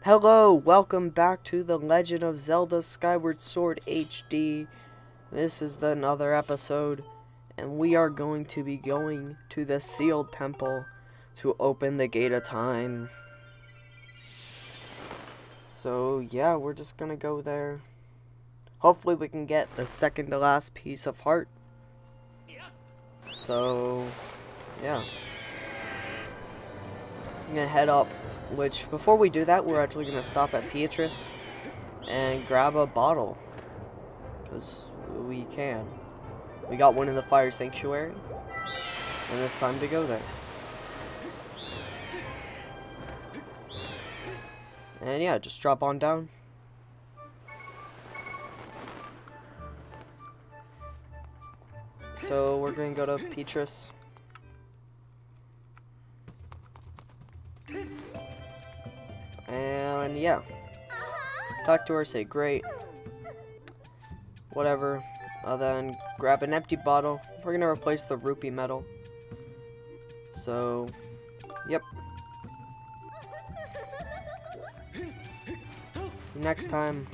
Hello, welcome back to The Legend of Zelda Skyward Sword HD. This is another episode, and we are going to be going to the sealed temple to open the Gate of Time. So yeah, we're just gonna go there. Hopefully we can get the second to last piece of heart. So yeah, I'm gonna head up. Which, before we do that, we're actually going to stop at Beatrice and grab a bottle. Because we can. We got one in the fire sanctuary. And it's time to go there. And yeah, just drop on down. So we're going to go to Beatrice. And yeah, talk to her, say great, whatever, then grab an empty bottle. We're gonna replace the rupee medal. So, yep. Next time.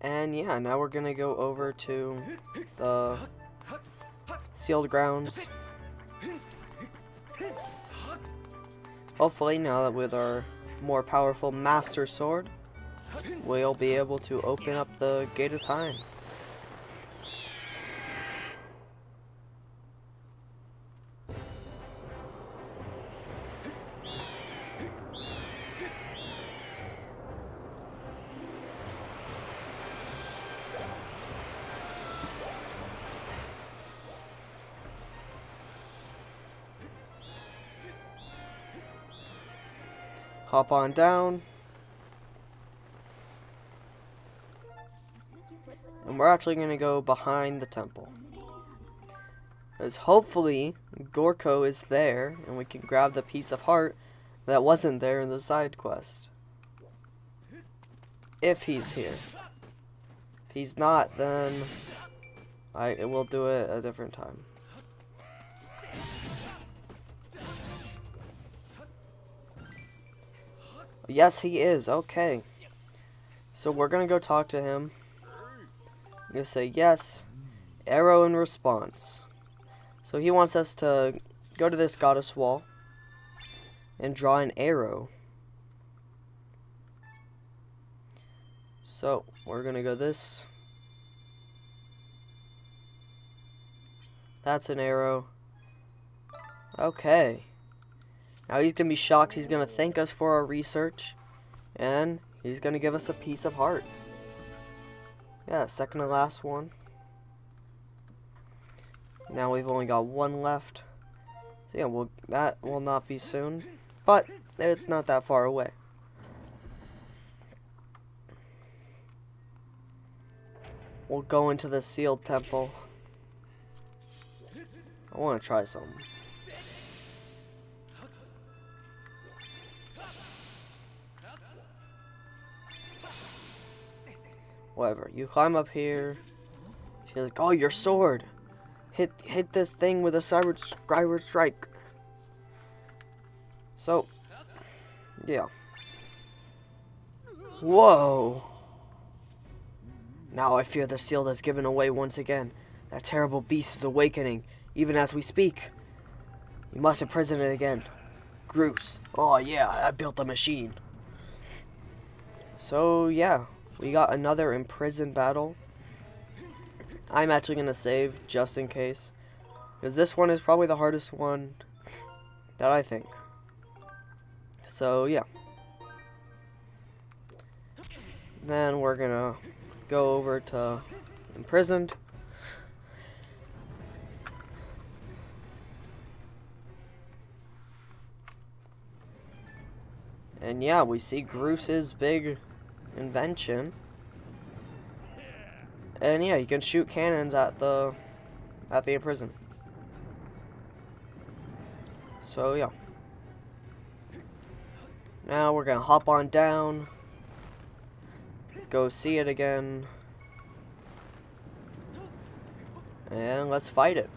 And yeah, now we're gonna go over to the sealed grounds. Hopefully, now that with our more powerful Master Sword, we'll be able to open up the Gate of Time. Hop on down. And we're actually going to go behind the temple. Because hopefully, Gorko is there, and we can grab the piece of heart that wasn't there in the side quest. If he's here. If he's not, then we'll do it a different time. Yes, he is. Okay. So we're going to go talk to him. I'm going to say yes. Arrow in response. So he wants us to go to this goddess wall and draw an arrow. So we're going to go this. That's an arrow. Okay. Now he's going to be shocked. He's going to thank us for our research. And he's going to give us a piece of heart. Yeah, second to last one. Now we've only got one left. So yeah, that will not be soon. But it's not that far away. We'll go into the sealed temple. I want to try something. Whatever. You climb up here. She's like, "Oh, your sword! Hit this thing with a Skyward strike." So, yeah. Whoa! Now I fear the seal has given away once again. That terrible beast is awakening, even as we speak. You must imprison it again. Groose. Oh yeah, I built a machine. So yeah. We got another imprisoned battle. I'm actually going to save just in case. Because this one is probably the hardest one that I think. So, yeah. Then we're going to go over to Imprisoned. And yeah, we see Groose's big invention. And yeah, you can shoot cannons at the imprison. So yeah. Now we're gonna hop on down. Go see it again. And let's fight it.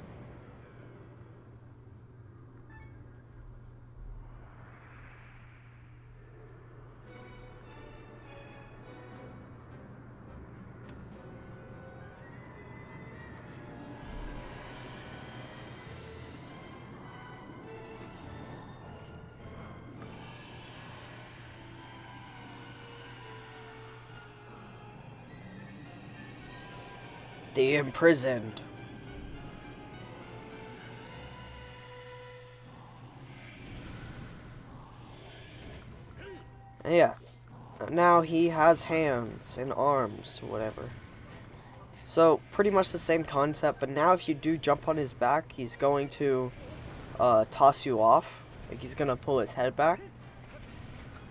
The Imprisoned. And yeah, now he has hands and arms, whatever. So, pretty much the same concept, but now if you do jump on his back, he's going to toss you off. Like, he's going to pull his head back.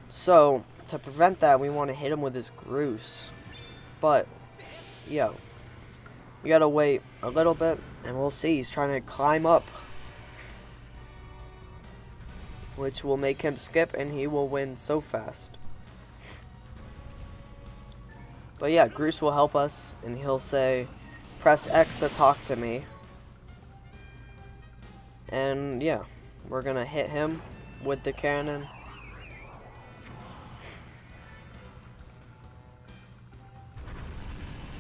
So, to prevent that, we want to hit him with his Groose. But, yeah, we gotta wait a little bit, and we'll see. He's trying to climb up, which will make him skip, and he will win so fast. But yeah, Groose will help us, and he'll say, press X to talk to me. And yeah, we're gonna hit him with the cannon.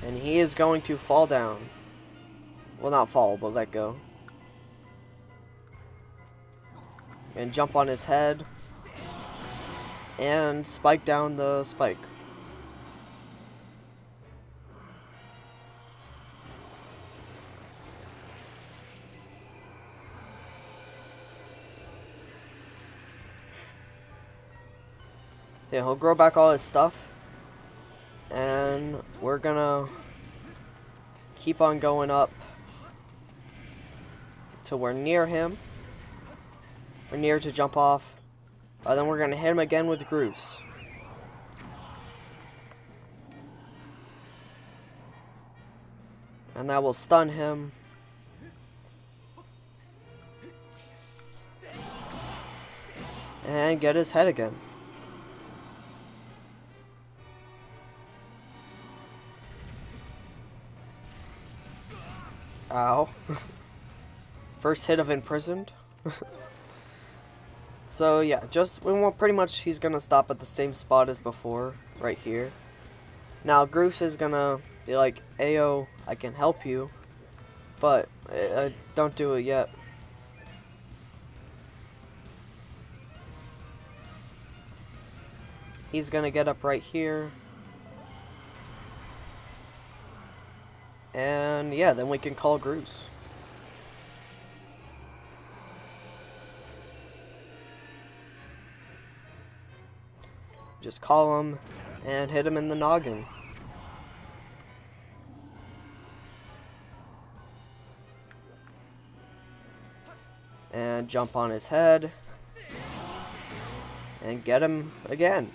And he is going to fall down. Well, not fall, but let go. And jump on his head. And spike down the spike. Yeah, he'll grow back all his stuff. And we're gonna keep on going up till we're near him. We're near to jump off. Then we're gonna hit him again with Groose. And that will stun him. And get his head again. Ow. First hit of Imprisoned. So yeah, pretty much he's gonna stop at the same spot as before, right here. Now Groose is gonna be like, Ayo, I can help you, but don't do it yet. He's gonna get up right here. And yeah, then we can call Groose. Just call him and hit him in the noggin. And jump on his head. And get him again.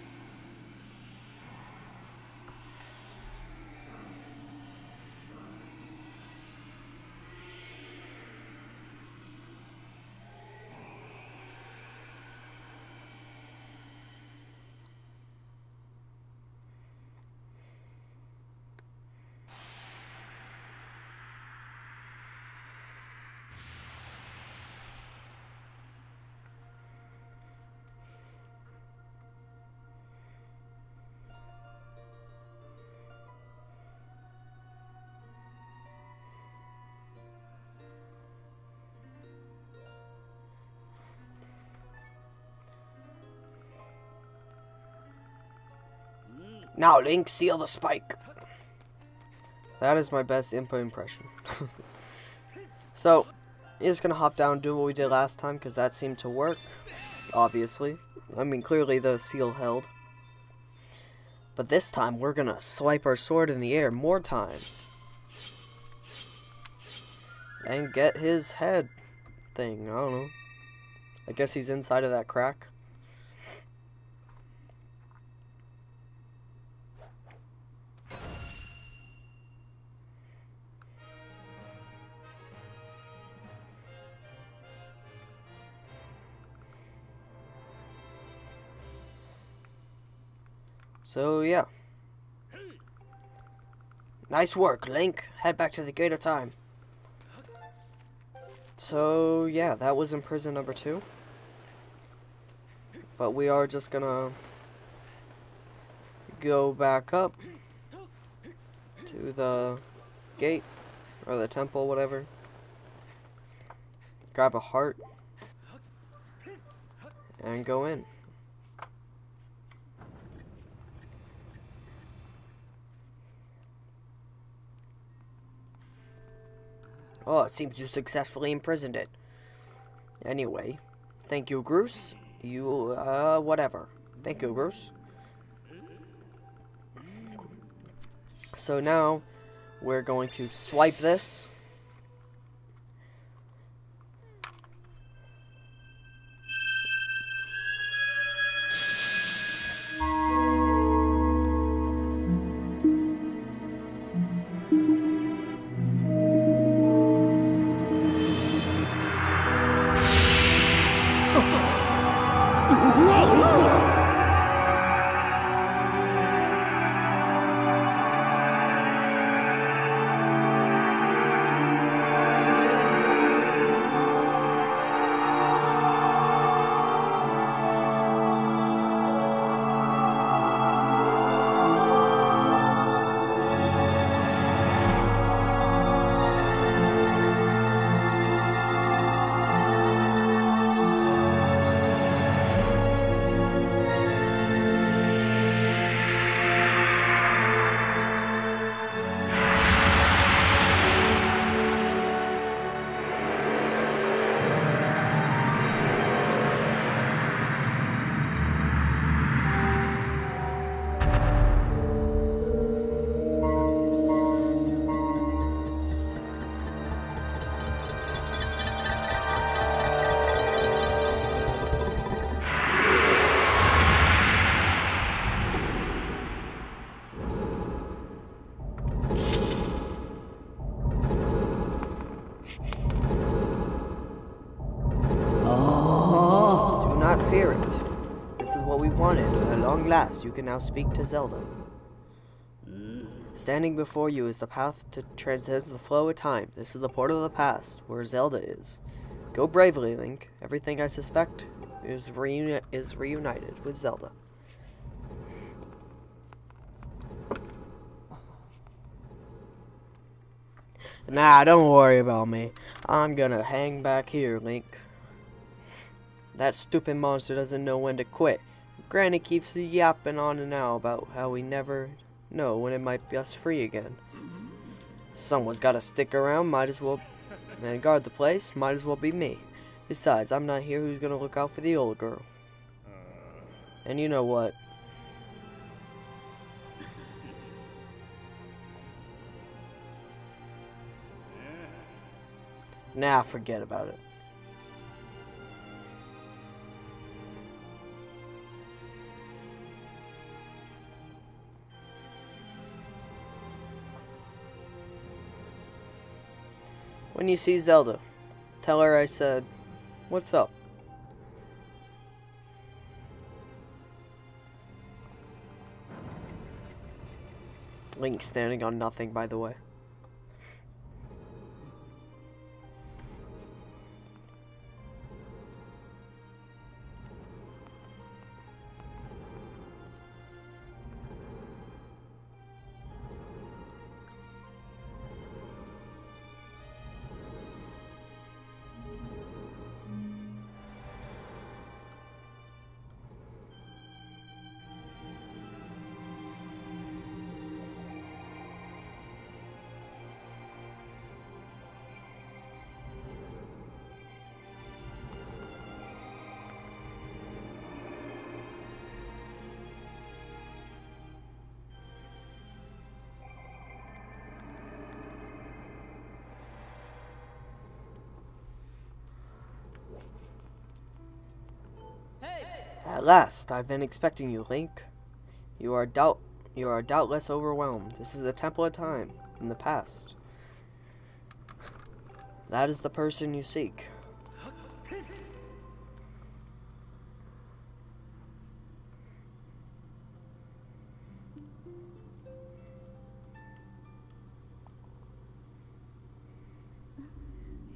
Now, Link, seal the spike. That is my best input impression. So, you're just gonna hop down and do what we did last time, because that seemed to work. Obviously. I mean, clearly the seal held. But this time, we're gonna swipe our sword in the air more times. And get his head thing. I don't know. I guess he's inside of that crack. So, yeah. Nice work, Link. Head back to the Gate of Time. So, yeah, that was Imprisoned number 2. But we are just gonna go back up to the gate, or the temple, whatever. Grab a heart. And go in. Oh, it seems you successfully imprisoned it. Anyway, thank you, Bruce. You, whatever. Thank you, Bruce. So now, we're going to swipe this. Fear it. This is what we wanted. At long last, you can now speak to Zelda. Standing before you is the path to transcend the flow of time. This is the portal of the past, where Zelda is. Go bravely, Link. Everything I suspect is reunited with Zelda. Nah, don't worry about me. I'm gonna hang back here, Link. That stupid monster doesn't know when to quit. Granny keeps yapping on and now about how we never know when it might be us free again. Someone's gotta stick around, might as well, and guard the place, might as well be me. Besides, I'm not here, who's gonna look out for the old girl? And you know what? Nah, forget about it. When you see Zelda, tell her I said, "What's up?" Link standing on nothing, by the way. At last, I've been expecting you, Link. You are doubtless overwhelmed. This is the Temple of Time, in the past. That is the person you seek.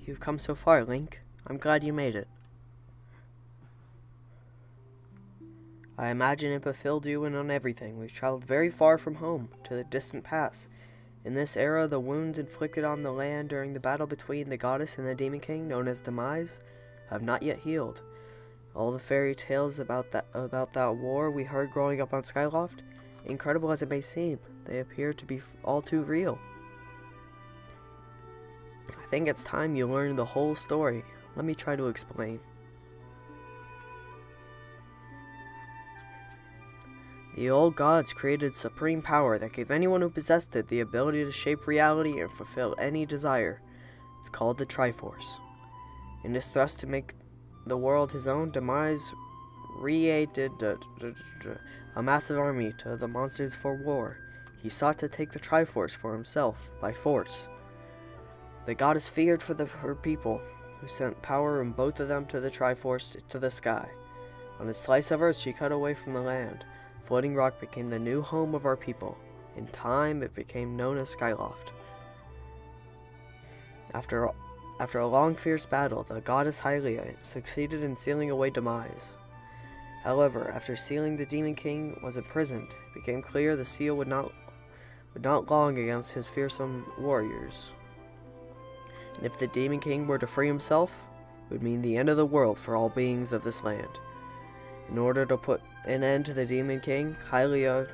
You've come so far, Link. I'm glad you made it. I imagine it fulfilled you and on everything. We've traveled very far from home, to the distant past. In this era, the wounds inflicted on the land during the battle between the goddess and the demon king, known as Demise, have not yet healed. All the fairy tales about that war we heard growing up on Skyloft, incredible as it may seem, they appear to be all too real. I think it's time you learn the whole story. Let me try to explain. The old gods created supreme power that gave anyone who possessed it the ability to shape reality and fulfill any desire. It's called the Triforce. In his thrust to make the world his own, Demise created a massive army to the monsters for war. He sought to take the Triforce for himself by force. The goddess feared for her people, who sent power in both of them to the Triforce to the sky. On a slice of earth she cut away from the land. Floating rock became the new home of our people. In time, it became known as Skyloft. After a long, fierce battle, the goddess Hylia succeeded in sealing away Demise. However, after sealing, the Demon King was imprisoned. It became clear the seal would not long against his fearsome warriors. And if the Demon King were to free himself, it would mean the end of the world for all beings of this land. In order to put an end to the Demon King, Hylia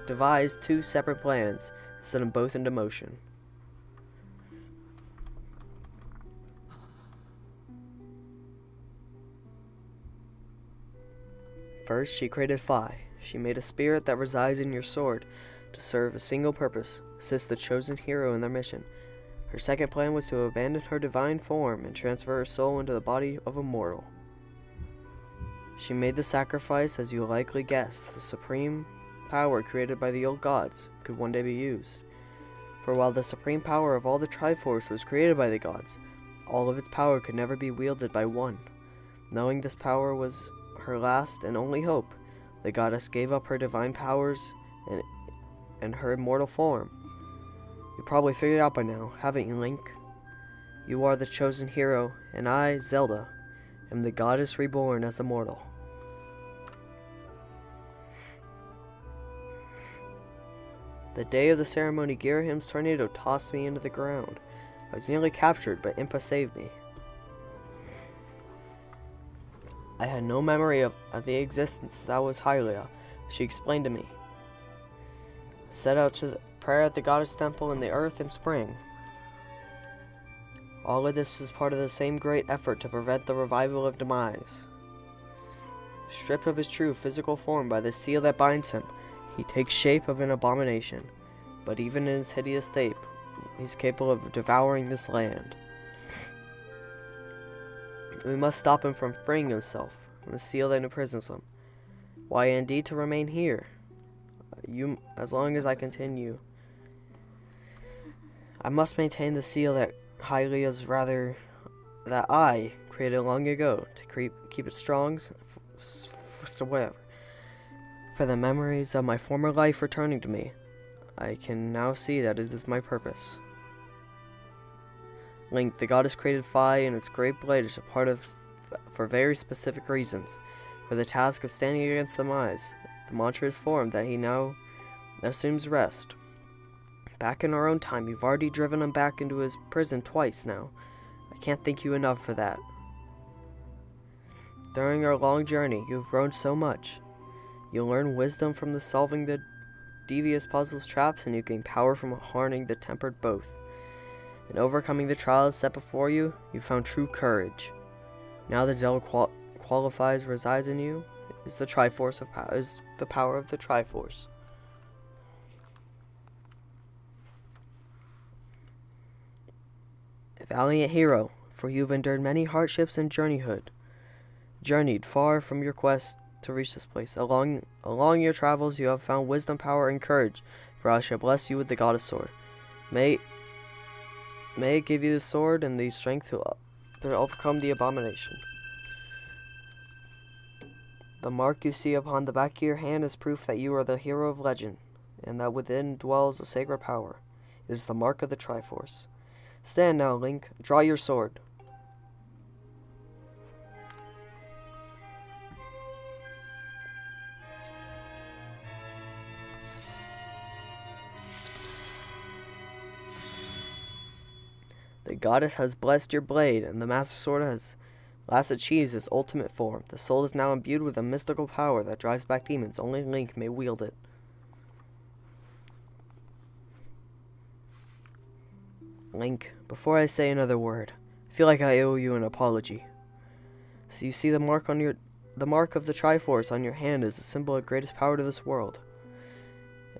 devised two separate plans and set them both into motion. First, she created Phi. She made a spirit that resides in your sword to serve a single purpose: assist the chosen hero in their mission. Her second plan was to abandon her divine form and transfer her soul into the body of a mortal. She made the sacrifice, as you likely guessed. The supreme power created by the old gods could one day be used. For while the supreme power of all the Triforce was created by the gods, all of its power could never be wielded by one. Knowing this power was her last and only hope, the goddess gave up her divine powers and her immortal form. You probably figured it out by now, haven't you, Link? You are the chosen hero, and I, Zelda, am the goddess reborn as a mortal. The day of the ceremony, Girahim's tornado tossed me into the ground. I was nearly captured, but Impa saved me. I had no memory of the existence that was Hylia. She explained to me. I set out to prayer at the goddess temple in the earth in spring. All of this was part of the same great effort to prevent the revival of Demise. Stripped of his true physical form by the seal that binds him, he takes shape of an abomination. But even in his hideous state, he's capable of devouring this land. We must stop him from freeing himself from the seal that imprisons him. Why, indeed, to remain here. As long as I continue, I must maintain the seal that that I created long ago to keep it strong, whatever. For the memories of my former life returning to me, I can now see that it is my purpose. Link, the goddess created Phi and its great blade is a part of for very specific reasons. For the task of standing against Demise, the monstrous form that he now assumes rest. Back in our own time, you've already driven him back into his prison twice now. I can't thank you enough for that. During our long journey, you've grown so much. You'll learn wisdom from the solving the devious puzzles traps, and you gain power from harnessing the tempered both. In overcoming the trials set before you, you found true courage. Now the Zelda qualifies resides in you is the Triforce of power. Is the power of the Triforce. Valiant hero, for you've endured many hardships and journeyed far from your quest to reach this place. Along your travels, you have found wisdom, power, and courage. For I shall bless you with the goddess sword. May it give you the sword and the strength to overcome the abomination. The mark you see upon the back of your hand is proof that you are the hero of legend, and that within dwells a sacred power. It is the mark of the Triforce. Stand now, Link. Draw your sword. The goddess has blessed your blade, and the Master Sword has last achieved its ultimate form. The soul is now imbued with a mystical power that drives back demons. Only Link may wield it. Link, before I say another word, I feel like I owe you an apology. So you see the mark of the Triforce on your hand is a symbol of greatest power to this world.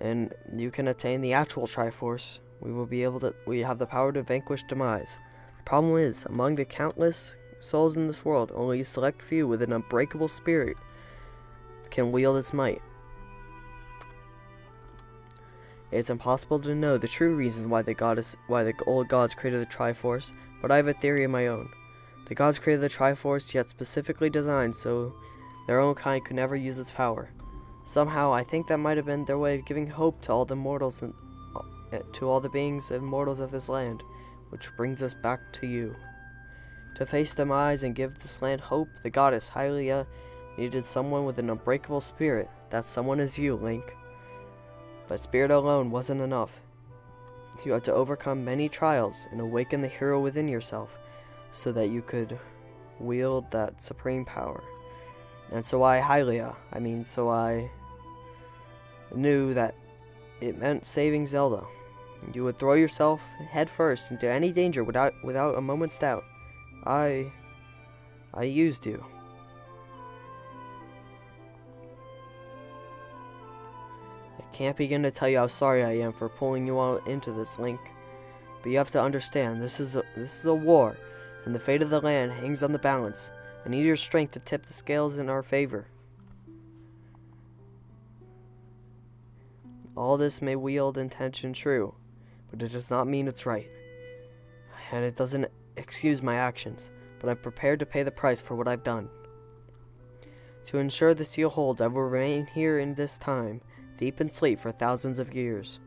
And you can obtain the actual Triforce. We have the power to vanquish demise. The problem is, among the countless souls in this world, only a select few with an unbreakable spirit can wield its might. It's impossible to know the true reasons why the old gods created the Triforce, but I have a theory of my own. The gods created the Triforce, yet specifically designed so their own kind could never use its power. Somehow, I think that might have been their way of giving hope to all the mortals and to all the beings and mortals of this land, which brings us back to you. To face demise and give this land hope, the goddess Hylia needed someone with an unbreakable spirit. That someone is you, Link. But spirit alone wasn't enough. You had to overcome many trials and awaken the hero within yourself so that you could wield that supreme power. And so I knew that it meant saving Zelda. You would throw yourself headfirst into any danger without a moment's doubt. I used you. I can't begin to tell you how sorry I am for pulling you all into this, Link. But you have to understand, this is a war, and the fate of the land hangs on the balance. I need your strength to tip the scales in our favor. All this may wield intention true, but it does not mean it's right. And it doesn't excuse my actions, but I'm prepared to pay the price for what I've done. To ensure the seal holds, I will remain here in this time, deep in sleep for thousands of years.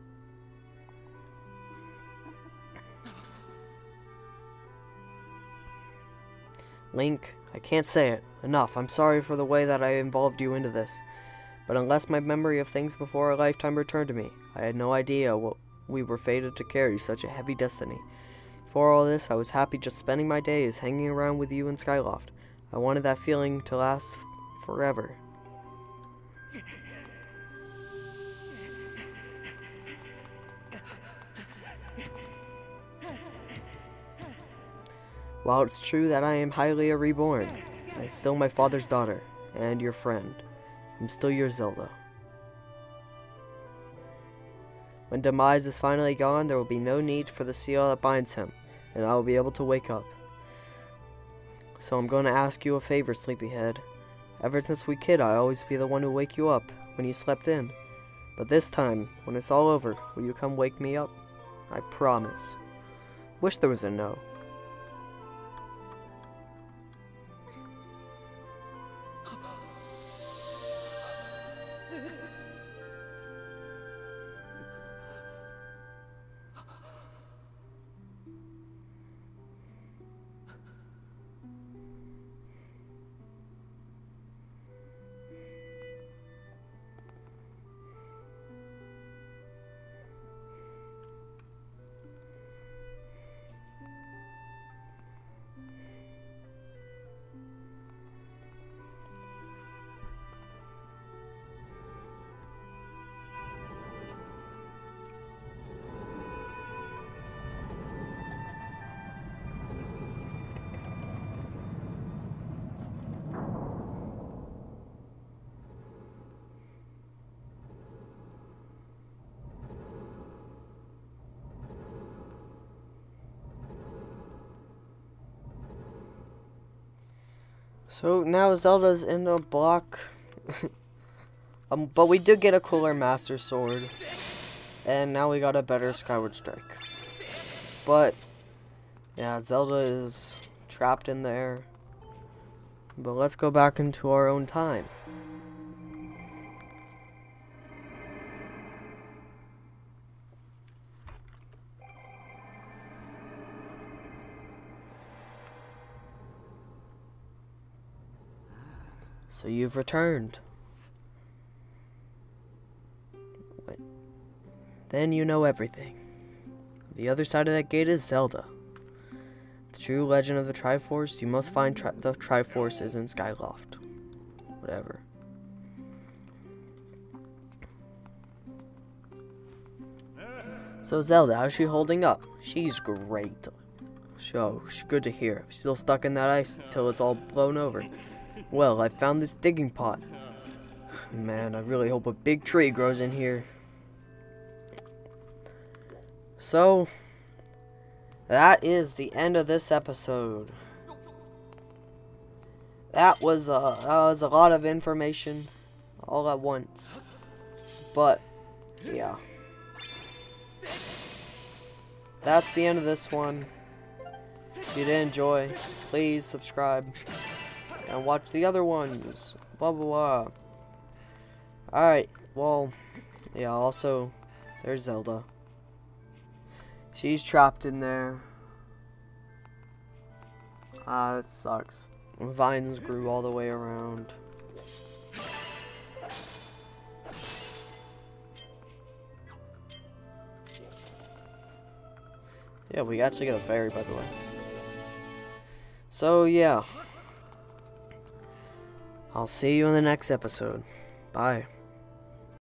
Link, I can't say it. Enough. I'm sorry for the way that I involved you into this. But unless my memory of things before our lifetime returned to me, I had no idea what we were fated to carry such a heavy destiny. For all this, I was happy just spending my days hanging around with you in Skyloft. I wanted that feeling to last forever. While it's true that I am Hylia reborn, I'm still my father's daughter, and your friend. I'm still your Zelda. When demise is finally gone, there will be no need for the seal that binds him, and I will be able to wake up. So I'm going to ask you a favor, Sleepyhead. Ever since we kid, I always be the one to wake you up when you slept in. But this time, when it's all over, will you come wake me up? I promise. Wish there was a no. So now Zelda's in the block. But we did get a cooler Master Sword. And now we got a better Skyward Strike. But yeah, Zelda is trapped in there. But let's go back into our own time. So you've returned. Wait. Then you know everything. The other side of that gate is Zelda. The true legend of the Triforce. You must find the Triforces in Skyloft. Whatever. So Zelda, how's she holding up? She's great. So, good to hear. Still stuck in that ice until it's all blown over. Well, I found this digging pot. Man, I really hope a big tree grows in here. So, that is the end of this episode. That was a lot of information all at once. But, yeah. That's the end of this one. If you did enjoy, please subscribe and watch the other ones. Blah, blah, blah. Alright, well, yeah, also, there's Zelda. She's trapped in there. That sucks. Vines grew all the way around. Yeah, we actually got a fairy, by the way. So, yeah. I'll see you in the next episode. Bye.